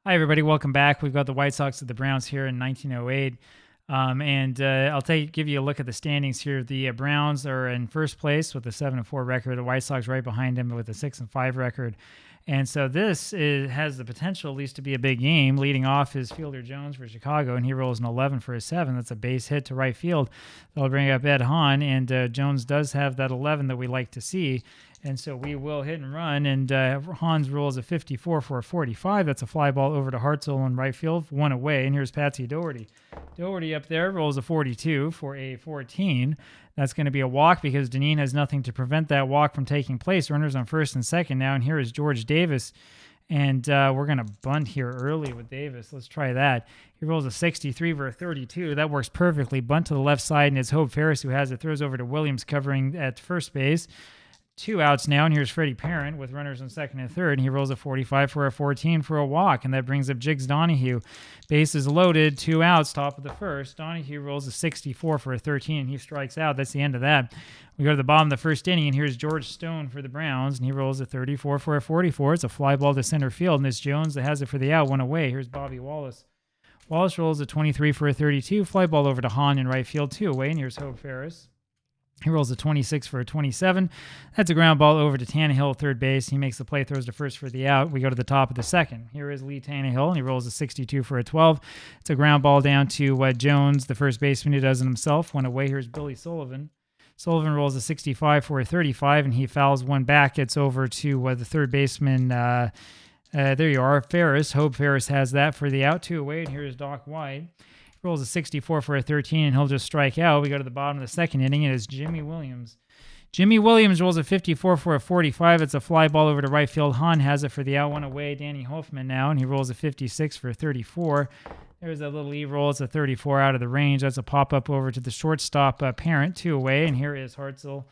Hi, everybody. Welcome back. We've got the White Sox at the Browns here in 1908. I'll give you a look at the standings here. The Browns are in first place with a 7-4 record. The White Sox right behind them with a 6-5 record. And so has the potential at least to be a big game. Leading off is Fielder Jones for Chicago, and he rolls an 11 for a 7. That's a base hit to right field. That'll bring up Ed Hahn, and Jones does have that 11 that we like to see. And so we will hit and run, and Hans rolls a 54 for a 45. That's a fly ball over to Hartzell in right field, one away. And here's Patsy Doherty. Doherty up there rolls a 42 for a 14. That's going to be a walk because Dineen has nothing to prevent that walk from taking place. Runners on first and second now, and here is George Davis. And we're going to bunt here early with Davis. Let's try that. He rolls a 63 for a 32. That works perfectly. Bunt to the left side, and it's Hope Ferris who has it. Throws over to Williams covering at first base. 2 outs now, and here's Freddie Parent with runners on second and third, and he rolls a 45 for a 14 for a walk, and that brings up Jiggs Donahue. Bases loaded, 2 outs, top of the first. Donahue rolls a 64 for a 13, and he strikes out. That's the end of that. We go to the bottom of the first inning, and here's George Stone for the Browns, and he rolls a 34 for a 44. It's a fly ball to center field, and it's Jones that has it for the out, one away. Here's Bobby Wallace. Wallace rolls a 23 for a 32, fly ball over to Hahn in right field, 2 away, and here's Hope Ferris. He rolls a 26 for a 27. That's a ground ball over to Tannehill at third base. He makes the play, throws to first for the out. We go to the top of the second. Here is Lee Tannehill, and he rolls a 62 for a 12. It's a ground ball down to Jones, the first baseman, who does it himself. One away, here's Billy Sullivan. Sullivan rolls a 65 for a 35, and he fouls one back. It's over to the third baseman. There you are, Ferris. Hope Ferris has that for the out, 2 away, and here's Doc White. Rolls a 64 for a 13, and he'll just strike out. We go to the bottom of the second inning, and it's Jimmy Williams. Jimmy Williams rolls a 54 for a 45. It's a fly ball over to right field. Hahn has it for the out, one away. Danny Hoffman now, and he rolls a 56 for a 34. There's that little E-roll. It's a 34 out of the range. That's a pop-up over to the shortstop Parent, 2 away, and here is Hartzell.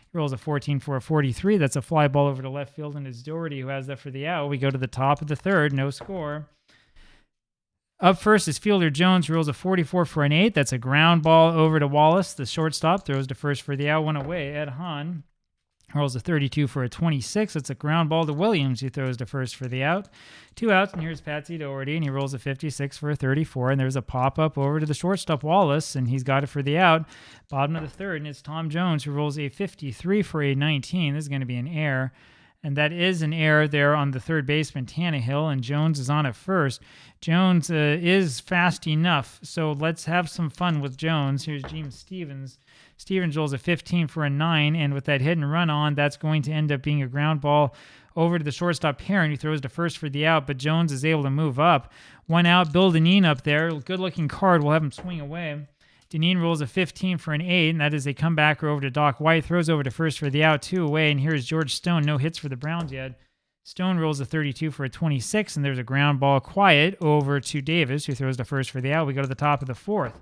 He rolls a 14 for a 43. That's a fly ball over to left field, and it's Doherty who has that for the out. We go to the top of the third, no score. Up first is Fielder Jones, who rolls a 44 for an 8. That's a ground ball over to Wallace. The shortstop throws to first for the out, one away. Ed Hahn rolls a 32 for a 26. That's a ground ball to Williams, who throws to first for the out. 2 outs, and here's Patsy Doherty, and he rolls a 56 for a 34. And there's a pop-up over to the shortstop, Wallace, and he's got it for the out. Bottom of the third, and it's Tom Jones, who rolls a 53 for a 19. This is going to be an error. And that is an error there on the third baseman, Tannehill, and Jones is on at first. Jones is fast enough, so let's have some fun with Jones. Here's James Stevens. Stevens rolls a 15 for a 9, and with that hit and run on, that's going to end up being a ground ball over to the shortstop, Parent, who throws to first for the out, but Jones is able to move up. 1 out, Bill Dineen up there. Good-looking card. We'll have him swing away. Dineen rolls a 15 for an 8, and that is a comebacker over to Doc White. Throws over to first for the out, 2 away, and here's George Stone. No hits for the Browns yet. Stone rolls a 32 for a 26, and there's a ground ball quiet over to Davis, who throws to first for the out. We go to the top of the fourth.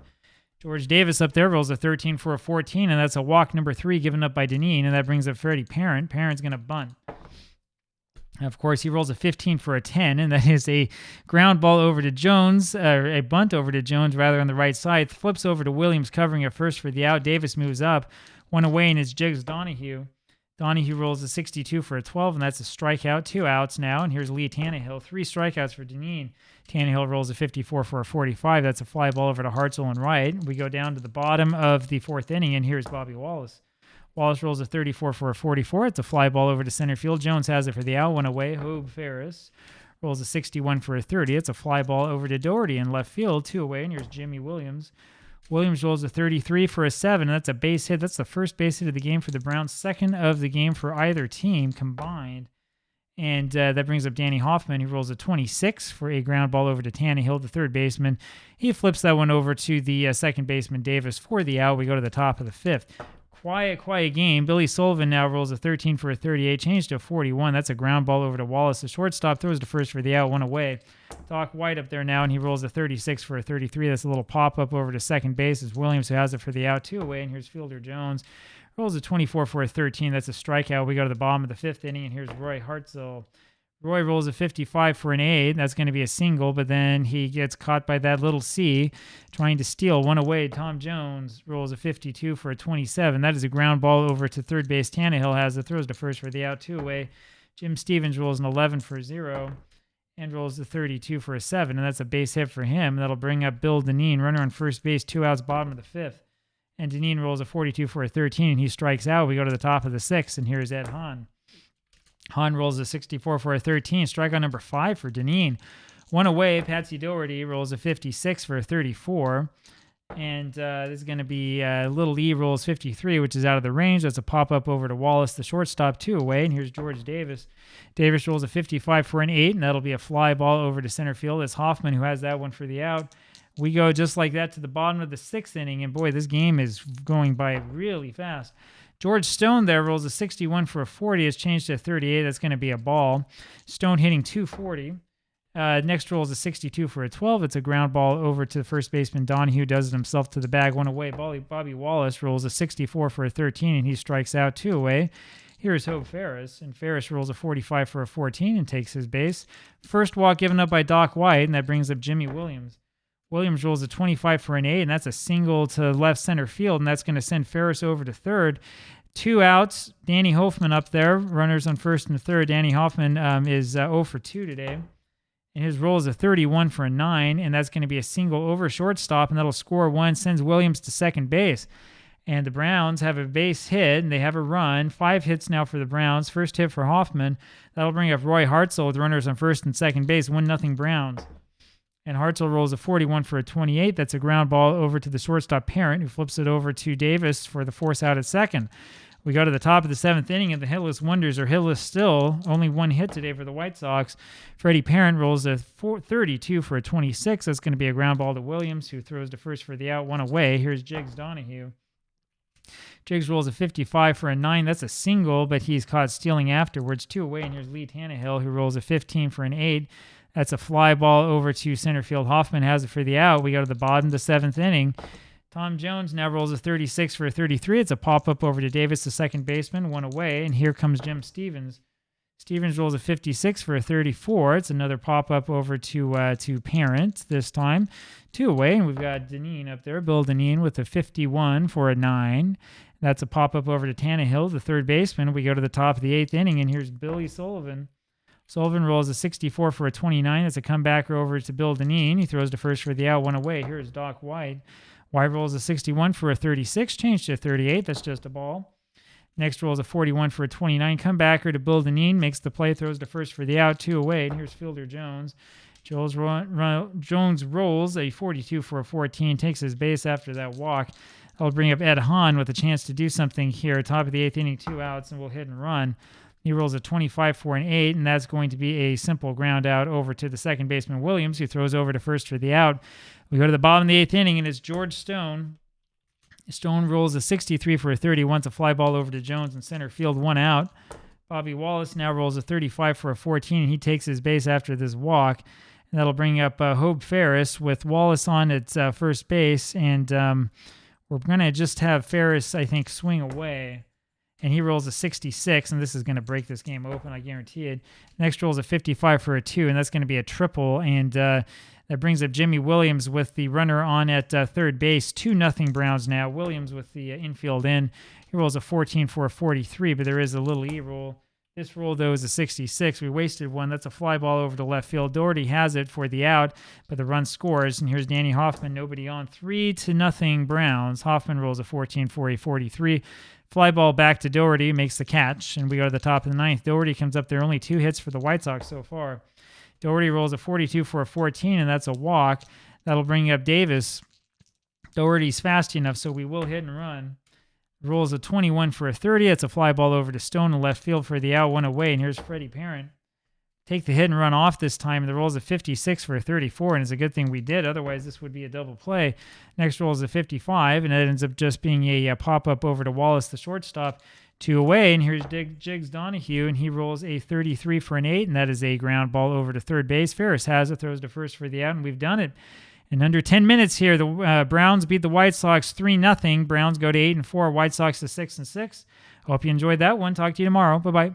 George Davis up there rolls a 13 for a 14, and that's a walk number 3 given up by Dineen, and that brings up Freddie Parent. Parent's going to bunt. Of course, he rolls a 15 for a 10, and that is a ground ball over to Jones, a bunt over to Jones rather on the right side. Flips over to Williams covering at first for the out. Davis moves up. 1 away, and it's Jiggs Donahue. Donahue rolls a 62 for a 12, and that's a strikeout. 2 outs now, and here's Lee Tannehill. 3 strikeouts for Dineen. Tannehill rolls a 54 for a 45. That's a fly ball over to Hartzell and right. We go down to the bottom of the fourth inning, and here's Bobby Wallace. Wallace rolls a 34 for a 44. It's a fly ball over to center field. Jones has it for the out, 1 away. Hope Ferris rolls a 61 for a 30. It's a fly ball over to Doherty in left field, 2 away, and here's Jimmy Williams. Williams rolls a 33 for a 7. That's a base hit. That's the first base hit of the game for the Browns, second of the game for either team combined. And that brings up Danny Hoffman. He rolls a 26 for a ground ball over to Tannehill, the third baseman. He flips that one over to the second baseman, Davis, for the out. We go to the top of the fifth. Quiet game. Billy Sullivan now rolls a 13 for a 38, changed to a 41. That's a ground ball over to Wallace. The shortstop throws to first for the out, 1 away. Doc White up there now, and he rolls a 36 for a 33. That's a little pop-up over to second base. It's Williams who has it for the out, 2 away, and here's Fielder Jones. Rolls a 24 for a 13. That's a strikeout. We go to the bottom of the fifth inning, and here's Roy Hartzell. Roy rolls a 55 for an 8. That's going to be a single, but then he gets caught by that little C trying to steal, 1 away. Tom Jones rolls a 52 for a 27. That is a ground ball over to third base. Tannehill has it, throws to first for the out, 2 away. Jim Stevens rolls an 11 for 0. and rolls a 32 for a 7, and that's a base hit for him. That'll bring up Bill Dineen, runner on first base, 2 outs, bottom of the 5th. And Dineen rolls a 42 for a 13, and he strikes out. We go to the top of the 6th, and here's Ed Hahn. Hahn rolls a 64 for a 13, strikeout number 5 for Dineen. One away, Patsy Doherty rolls a 56 for a 34. And this is going to be Little E rolls 53, which is out of the range. That's a pop-up over to Wallace, the shortstop, 2 away. And here's George Davis. Davis rolls a 55 for an 8, and that'll be a fly ball over to center field. It's Hoffman who has that one for the out. We go just like that to the bottom of the 6th inning, and boy, this game is going by really fast. George Stone there rolls a 61 for a 40. It's changed to a 38. That's going to be a ball. Stone hitting 240. Next roll is a 62 for a 12. It's a ground ball over to the first baseman. Donahue does it himself to the bag. 1 away. Bobby Wallace rolls a 64 for a 13, and he strikes out. 2 away. Here's Hope Ferris, and Ferris rolls a 45 for a 14 and takes his base. First walk given up by Doc White, and that brings up Jimmy Williams. Williams rolls a 25 for an 8, and that's a single to left center field, and that's going to send Ferris over to third. 2 outs. Danny Hoffman up there. Runners on first and third. Danny Hoffman is 0 for 2 today. And his roll is a 31 for a 9, and that's going to be a single over shortstop, and that'll score 1, sends Williams to second base. And the Browns have a base hit, and they have a run. 5 hits now for the Browns. First hit for Hoffman. That'll bring up Roy Hartzell with runners on first and second base. 1-0 Browns. And Hartzell rolls a 41 for a 28. That's a ground ball over to the shortstop Parent, who flips it over to Davis for the force out at second. We go to the top of the 7th inning, and the Hitless Wonders are hitless still. Only 1 hit today for the White Sox. Freddie Parent rolls a 32 for a 26. That's going to be a ground ball to Williams, who throws to first for the out. 1 away. Here's Jiggs Donahue. Jiggs rolls a 55 for a 9. That's a single, but he's caught stealing afterwards. 2 away, and here's Lee Tannehill, who rolls a 15 for an 8. That's a fly ball over to center field. Hoffman has it for the out. We go to the bottom of the 7th inning. Tom Jones now rolls a 36 for a 33. It's a pop-up over to Davis, the second baseman, 1 away, and here comes Jim Stevens. Stevens rolls a 56 for a 34. It's another pop-up over to Parent this time. 2 away, and we've got Dineen up there, Bill Dineen with a 51 for a 9. That's a pop-up over to Tannehill, the third baseman. We go to the top of the 8th inning, and here's Billy Sullivan. Sullivan rolls a 64 for a 29. That's a comebacker over to Bill Dineen. He throws to first for the out. 1 away. Here's Doc White. White rolls a 61 for a 36. Changed to a 38. That's just a ball. Next rolls a 41 for a 29. Comebacker to Bill Dineen. Makes the play. Throws to first for the out. 2 away. And here's Fielder Jones. Jones rolls a 42 for a 14. Takes his base after that walk. I'll bring up Ed Hahn with a chance to do something here. Top of the 8th inning, 2 outs, and we'll hit and run. He rolls a 25 for an 8, and that's going to be a simple ground out over to the second baseman Williams, who throws over to first for the out. We go to the bottom of the 8th inning, and it's George Stone. Stone rolls a 63 for a 30, wants a fly ball over to Jones in center field, 1 out. Bobby Wallace now rolls a 35 for a 14, and he takes his base after this walk. And that'll bring up Hope Ferris with Wallace on at first base, and we're going to just have Ferris, I think, swing away. And he rolls a 66, and this is going to break this game open, I guarantee it. Next rolls a 55 for a 2, and that's going to be a triple. And that brings up Jimmy Williams with the runner on at third base. 2-0 Browns now. Williams with the infield in. He rolls a 14 for a 43, but there is a little E roll. This roll, though, is a 66. We wasted one. That's a fly ball over to left field. Doherty has it for the out, but the run scores. And here's Danny Hoffman, nobody on. 3-0 Browns. Hoffman rolls a 14 for a 43. Fly ball back to Doherty, makes the catch, and we go to the top of the 9th. Doherty comes up there, only 2 hits for the White Sox so far. Doherty rolls a 42 for a 14, and that's a walk. That'll bring up Davis. Doherty's fast enough, so we will hit and run. Rolls a 21 for a 30. It's a fly ball over to Stone in left field for the out, 1 away, and here's Freddie Parent. Take the hit and run off this time. The roll's a 56 for a 34, and it's a good thing we did. Otherwise, this would be a double play. Next roll is a 55, and it ends up just being a pop-up over to Wallace, the shortstop, 2 away. And here's Jiggs Donahue, and he rolls a 33 for an 8, and that is a ground ball over to third base. Ferris has it, throws to first for the out, and we've done it. In under 10 minutes here, the Browns beat the White Sox 3-0. Browns go to 8-4, White Sox to 6-6. Hope you enjoyed that one. Talk to you tomorrow. Bye-bye.